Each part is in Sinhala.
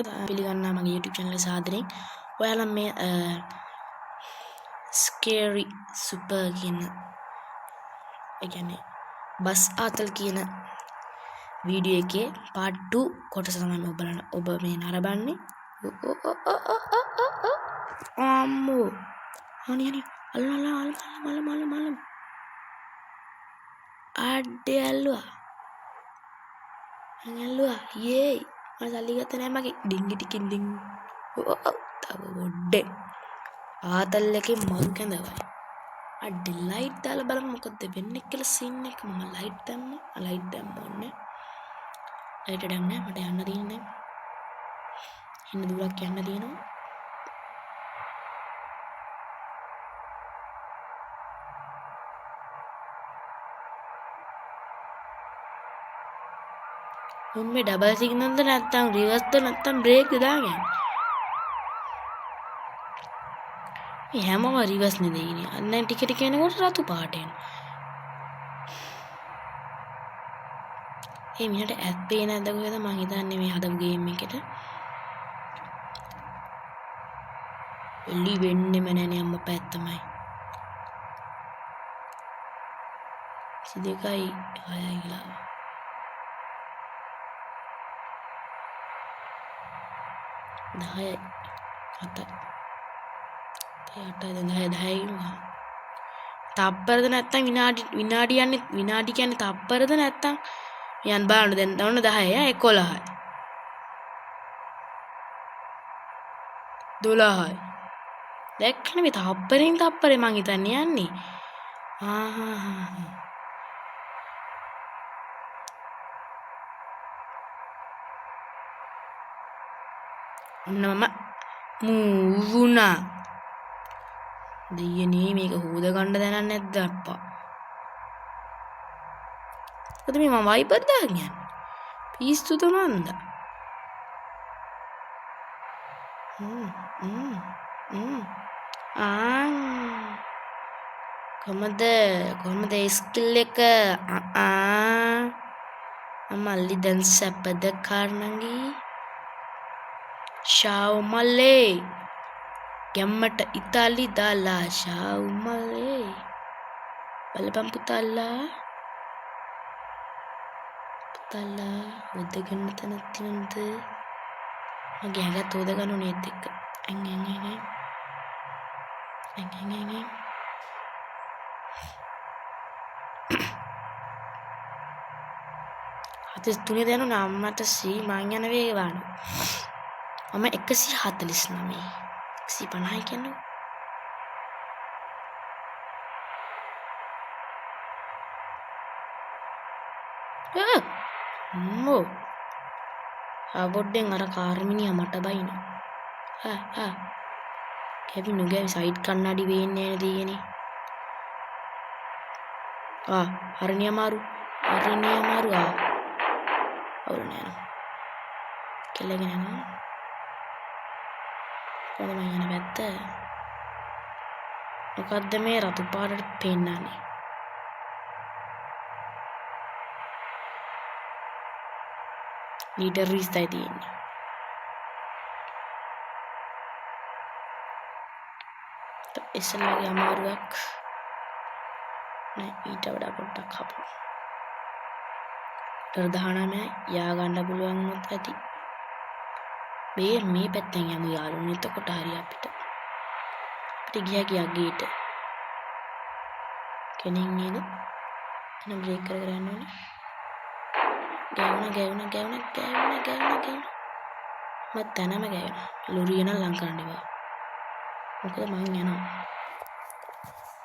පිළිගන්නවා මගේ YouTube channel සාදරයෙන්. ඔයාලා මේ scary super කියන ඒ කියන්නේ බස් ආතල් කියන වීඩියෝ එකේ part 2 කොටස තමයි මම බලන්න ඔබ මේ නරඹන්නේ. අම්මෝ අනේ අල්ල අඩේ ඇල්ලුවා යේ මම සල්ලි ගත්ත නෑ මගේ ඩිංගි ටිකින් ඩිං තව පොඩ්ඩේ ආතල් එකේ මරු කැඳවයි අඩේ ලයිට් දාලා බලමු මොකද වෙන්නේ කියලා සීන් එක මම ලයිට් දැම්මොන්නේ ලයිට් දැම්මේ මට යන්න තියෙන්නේ ඉන්න දුරක් යන්න තියෙනවා උම්මේ ඩබල් සිග්නල්ද නැත්තම් රිවර්ස්ද නැත්තම් බ්‍රේක්ද දාගන්නේ මේ හැමම රිවර්ස් නේ දෙන්නේ අන්න ටික ටික එනකොට රතු පාට එනවා ඒ මිනිහට ඇත් පේන්නේ නැද්ද කොහෙද මං හිතන්නේ මේ හදපු ගේම් එකට එලි වෙන්නෙම නැනේ අම්මා පැත්තමයි 22යි 6යි කියලා 10යි 7යි 10යි තප්පරද නැත්තම් විනාඩි කියන්නේ තප්පරද නැත්තම් යන් බලන්න දැන් ඔන්න 10යි 11යි 12යි දැක්කනේ මේ තප්පරෙන් තප්පරේ මං හිතන්නේ යන්නේ ඔන්න මම මූවුණා දෙයනේ මේක හොද ගන්න දැනන්නේ නැද්ද අප්පා මොකද මේ මම වයිපර් දාගෙන යන්නේ පිස්සුද මන්ද කොහමද ස්කිල් එක අමල්ලි දැන් සැපද කාරණංගි ශාවමල්ලේ ගැම්මට ඉතාලි දාලා ශාවමල්ලේ බලපන් පුතාලා හොදගන්න තැනක් තියෙනවද මගේ ඇඟත් හොදගන්න ඕනේ ඒත් එක්ක හතස් තුනේ දැනුණා අම්මට සී මං යන වේග වань මම 149 150 කියන්නේ අම්මෝ ආවොඩ්ඩෙන් අර කාර්මිනියා මට බයින කැපි නුගෑවි සයිඩ් කන්නඩි වෙන්නේ නේද තියෙන්නේ හරිනිය මාරු අවුල නෑ කෙල්ලගෙන යනවා කොහොමද මම යන පැත්ත මොකද්ද මේ රතු පාටට පෙන්නන්නේ ලීටර් 20යි තියෙන්නේ ඉස්සෙල්ලාගේ අමාරුවක් නෑ ඊට වඩා පොඩ්ඩක් හපු ලීටර් 19 යා ගන්න පුළුවන් වුණොත් ඇති මේ පැත්තෙන් යමු යාළුවනේ එතකොට හරි අපිට ගියා ගේට කෙනින් නේද එන බ්‍රේක් කර යන්න ඕනේ ගෑවුණා මත් තනම ගෑවුණා ලොරිය නම් ලං කරන්න එපා මොකද මං යනවා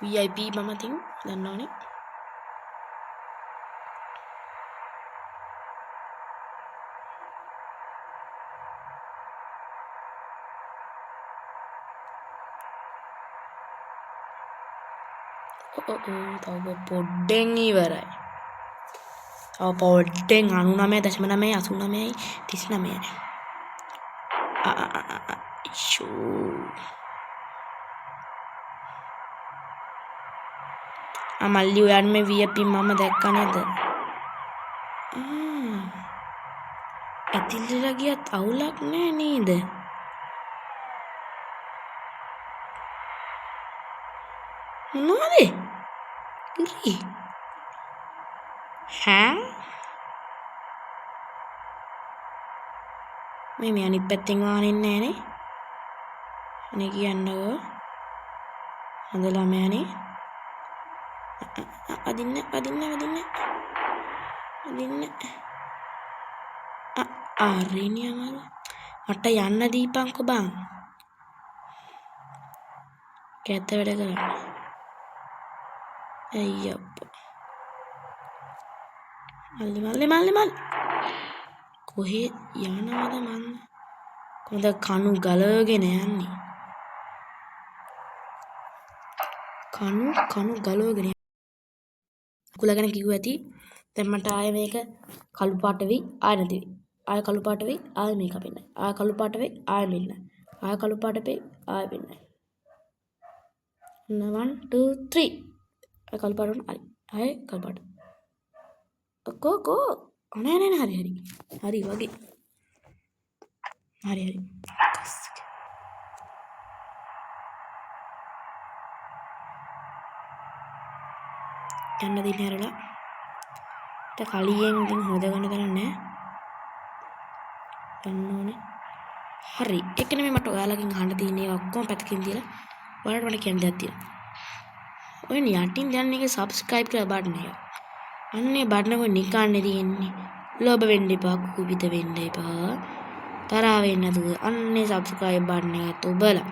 VIP මම තින් දන්නවනේ තව පොඩ්ඩෙන් ඉවරයි තව පොඩ්ඩෙන් 99.9 89 මල්ලි ඔයන් මේ VIP මම දැක්ක නේද ඇතිල්ලලා ගියත් අවුලක් නෑ නේද? මොනවද? ඉරි. හැ? මේ අනිත් පැත්තෙන් වාහනේ නෑනේ. අනේ කියන්නකෝ. හොඳ ළමයානේ. අදින්න. ආරේනිය අමාරු. මට යන්න දීපන්කෝ බං. කැත වැඩ කරන්න. අයියප්පා. මල්ලි. කොහේ යනවද මන්? කොහොමද කණු ගලවගෙන යන්නේ? කණු ගලවගෙන කුලගෙන කිව්ව ඇති. දැන් මට ආයෙ මේක කළු පාට වෙයි ආයෙ නැති වෙයි. ආයෙ කළු පාට වෙයි ආයෙ මේක වෙන්නේ. ආයෙ කළු පාට වෙයි ආයෙ මෙන්න. ආයෙ කළු පාට වෙයි ආයෙ වෙන්නේ. 1 2 3 ආයෙ කළු පාට වුණා. ආයෙ කළු පාට. කෝ නෑ හරි වගේ. හරි. යන්න දෙන්න හැරලා. කලියෙන් ඉතින් හොදගන්න දරන්නේ නැහැ. ගන්න ඕනේ. හරි. ඒක නෙමෙයි මට ඔයාලගෙන් අහන්න තියෙන්නේ ඔක්කොම පැත්තකින් තියලා. ඔයාලට මට කියන්න දෙයක් තියෙනවා. ඔය යටින් දැන් එක subscribe කරලා බටන් එක. අන්නේ බටන් එක නිකන්නේ තියෙන්නේ. ලෝභ වෙන්න එපා, කුපිත වෙන්න එපා. තරහ වෙන්න නැතුව අන්නේ subscribe බටන් එකත් ඔබලා.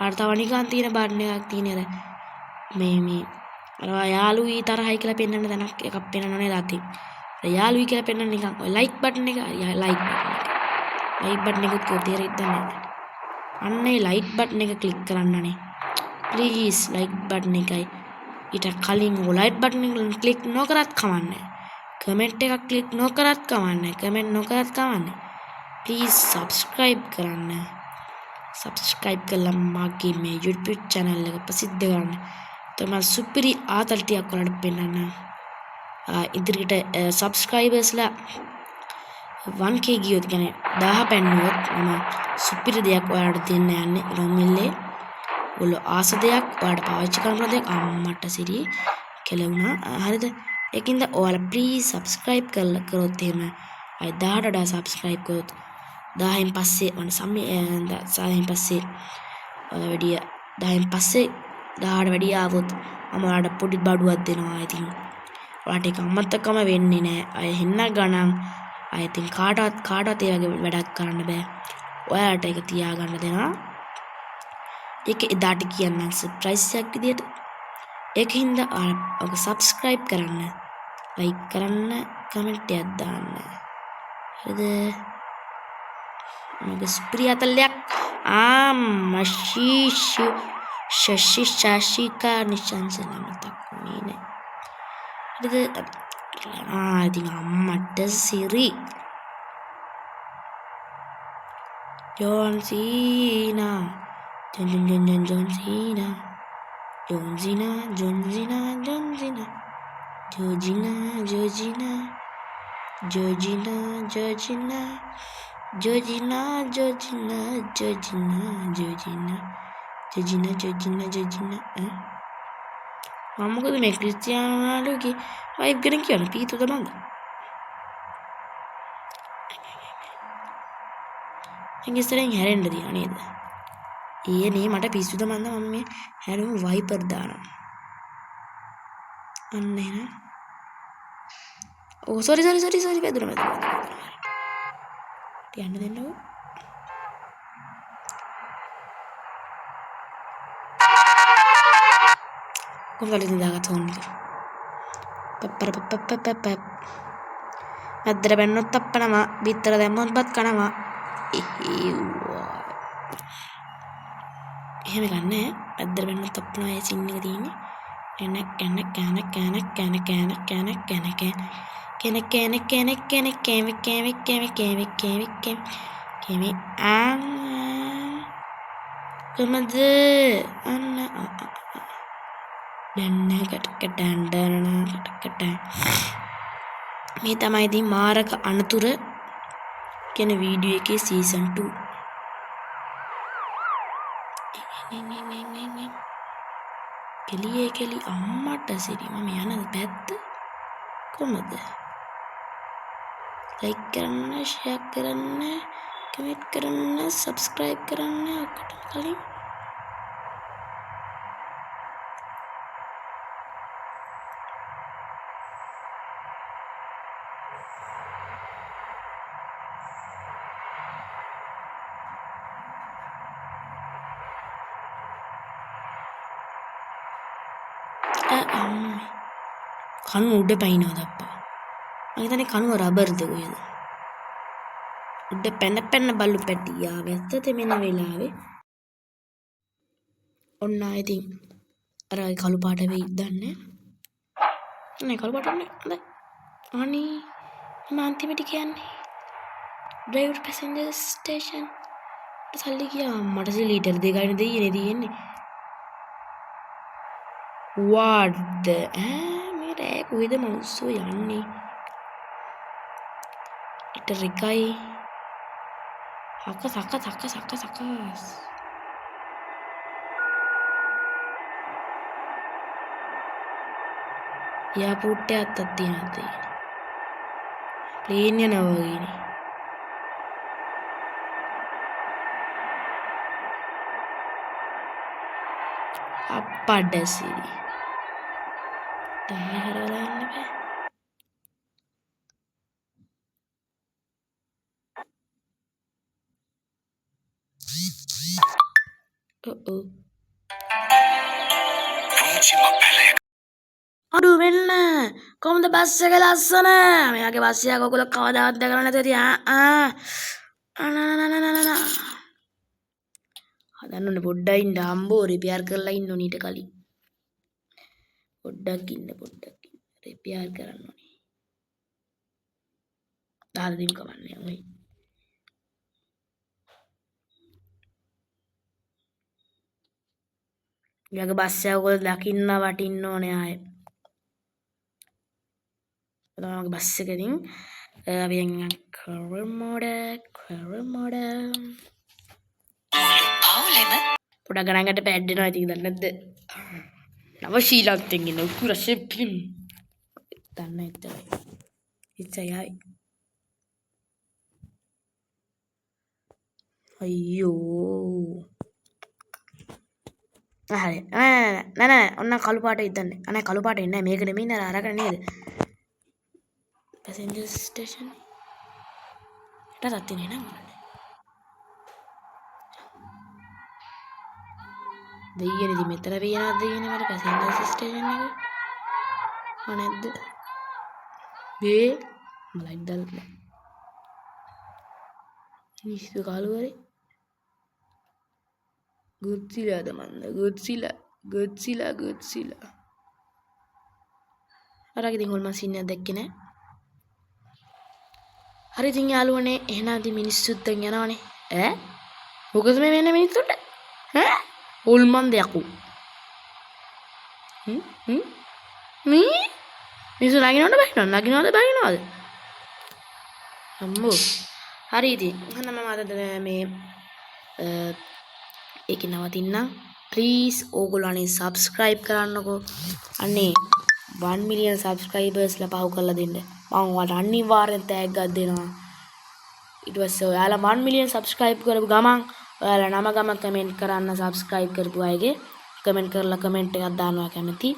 අර තව නිකන් තියෙන බටන් එකක් තියෙන මේ අර යාළුවී තරහයි කියලා පෙන්වන්න දැනක් එකක් පෙන්වන්න ඕනේ දාතින්. යාළුවී කියලා පෙන්වන්න නිකන් ඔය like button එක like button එකත් තේරෙන්නේ නැහැ. අන්නේ like button එක click කරන්නනේ. please like button එකයි ඊට කලින් ඔය like button එක click නොකරත් කමන්නේ. comment එකක් click නොකරත් කමන්නේ. comment නොකරත් කමන්නේ. please subscribe කරන්න. subscribe කළා මගේ මේ YouTube channel එක ප්‍රසිද්ධ කරන්න. තමයි සුපිරි ආතල් ටිකක් වලට පෙන්නන්න. ඉදිරියට subscribersලා 1k ගියොත් කියන්නේ 1000 පැන්නුවොත් මම සුපිරි දෙයක් ඔයාලට දෙන්න යන්නේ. රොමිල්ලේ ඔයාලා ආස දෙයක් ඔයාලට පාවිච්චි කරන්න දෙයක් අම්මට සිරි කෙලුණා. හරිද? ඒකින්ද ඔයාලා please subscribe කරොත් එහෙම අය 1000ට වඩා subscribe කරොත් 10න් පස්සේ ඔන්න සමයෙන් පස්සේ වැඩි 10න් පස්සේ 10ට වැඩි ආවොත් මම ඔයාලට පොඩි බඩුවක් දෙනවා. ඉතින් ඔයාලට ඒක අමතකම වෙන්නේ නැහැ. අය හෙන්න ගණන් අය ඉතින් කාටවත් ඒ වගේ වැඩක් කරන්න බෑ. ඔයාලට ඒක තියාගන්න දෙනවා. ඒක එදාට කියන්නම් සර්ප්‍රයිස් එකක් විදියට. ඒකින්ද ඔක subscribe කරන්න, like කරන්න, comment එකක් දාන්න. හරිද? මගේ ස්ප්‍රියතලයක් ශශිකා නිශංසලා මතක් වුණේ නෑ. හරිද? ඉතින් අම්මට සිරි ජොන් සීනා මොකද මේ ක්‍රිස්තියානෝ රොනාල්ඩෝගේ වයිෆ් ගැන කියන පීතුද මන්ද? ඉංග්‍රීසියෙන් හැරෙන්න දිනා නේද? නේ මට පිස්සුද මන්ද මම මේ හැරුම් වයිපර් දානවා. අන්න එන. ඕ සෝරි වැදුනා. යන්න දෙන්නකෝ. කොහොමද දාගත්ත ඕනේ? අද්දර බැන්නොත් අප්පනවා, බිත්තර දැම්මොත් බත් කනවා. එහෙම ගන්නෑ. අද්දර බැන්නොත් අප්පනවා ඒ සින් එක තියෙන්නේ. කොහමද අන්න මේ තමයි ඉතින් මාරක අනතුර කියන වීඩියෝ එකේ සීසන් 2 කෙලි අම්මට සිරි මම යන පැත්ත කොහමද ලයික් කරන්න ෂෙයා කරන්න කමෙන්ට් කරන්න සබ්ස්ක්‍රයිබ් කරන්න ඔක්කොටම කලින් කණු උඩ පයින්නවද අප්පා මම හිතන්නේ කණුව රබර්ද කොහෙද උඩ පැන බල්ලු පැටියා වැත්තට මෙන්න වෙලාවේ ඔන්න ඉතින් අර කළු පාට වෙයි දන්නේ නේ කළු පාට නේ හොඳයි අනේ මම අන්තිමට කියන්නේ drive to passenger station සල්ලි ගියා මට ලීටර් දෙකයිනේ දෙයිනේ තියෙන්නේ what the මේ කොහෙද මනුස්සෝ යන්නේ ලීටර් එකයි සකස් එයාපෝට් එකක් අත්තක් තියනද ප්ලේන් යනවා වගේනේ අප්පඩසිරි තායි හරවලා යන්න බෑ අඩු වෙන්න කොහොමද බස් එක ලස්සන මෙයාගේ බස් එක ඔයගොල්ලෝ කවදාවත් දැකලා නැතුව ඉතින් හදන්න ඕනේ පොඩ්ඩක් ඉන්න අම්බෝ රිපෙයාර් කරලා ඉන්න ඕනේ ඊට කලින් පොඩ්ඩක් ඉන්න රිපෙයාර් කරන්න ඕනේ දාලා දෙන්න කමන්නේ ඔයි මෙයාගේ බස් එක ඔයගොල්ලෝ දකින්න වටින්න ඕනේ ආයේ මගේ බස් එකකින් අපි කරමොඩ පොඩක් ගණන්කට පැඩ්ඩෙනවා ඉතින් දන්නේ නැද්ද නව ශ්‍රී ලංකෙන් එන උකුර ෂෙප්පින් දන්න ඉතරයි ඉච්චයයි අයියෝ හරි නෑ ඔන්න කළු පාට ඉදන්නේ අනේ කළු පාට එන්නේ මේක නෙමෙයි නේද අරගෙන නේද passenger station එටත් තියෙන්නේ නෑ දෙයියනේ ඉතින් මෙතන පියනක් දෙයියනේ මට passenger station එක නැද්ද මේ ලයිට් දාලා ඉස්සු කාලුවරේ ගොඩ්සිලාද මන්ද ගොඩ්සිලා අරක ඉතින් හොල් මැෂින් එක දැක්කේ නෑ හරි ඉතින් යාළුවනේ එහෙනම් ඉතින් මිනිස්සුත් දැන් යනවනේ ඈ මොකද මේ වෙන්නේ මිනිස්සුන්ට ඈ හොල්මන් දෙයක්ු මේ මිනිස්සු නගිනවද බහිනවද අම්මෝ හරි ඉතින් එහෙනම් මම අද මේ ඒක නවතින්නම් ප්ලීස් ඕගොල්ලෝ අනේ සබ්ස්ක්‍රයිබ් කරන්නකෝ අනේ 1 මිලියන් සබ්ස්ක්‍රයිබර්ස්ලා පහු කරලා දෙන්න මම ඔයාලට අනිවාර්යෙන් තෑග්ගක් දෙනවා ඊට පස්සේ ඔයාලා 1 මිලියන් සබ්ස්ක්‍රයිබ් කරපු ගමන් ඔයාලා නම ගම කමෙන්ට් කරන්න සබ්ස්ක්‍රයිබ් කරපු අයගේ කමෙන්ට් කරලා කමෙන්ට් එකක් දානවා කැමති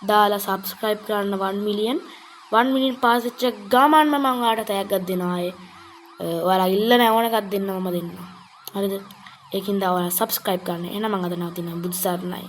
දාලා සබ්ස්ක්‍රයිබ් කරන්න 1 මිලියන් පාස් වෙච්ච ගමන්ම මම ඔයාලට තෑග්ගක් දෙනවා ඔයාලා ඉල්ලන ඕන එකක් දෙන්න මම දෙන්නම් හරිද ඒකින්ද ඔයාලා සබ්ස්ක්‍රයිබ් කරන්න එහෙනම් මම අද නවතිනවා බුදු සරණයි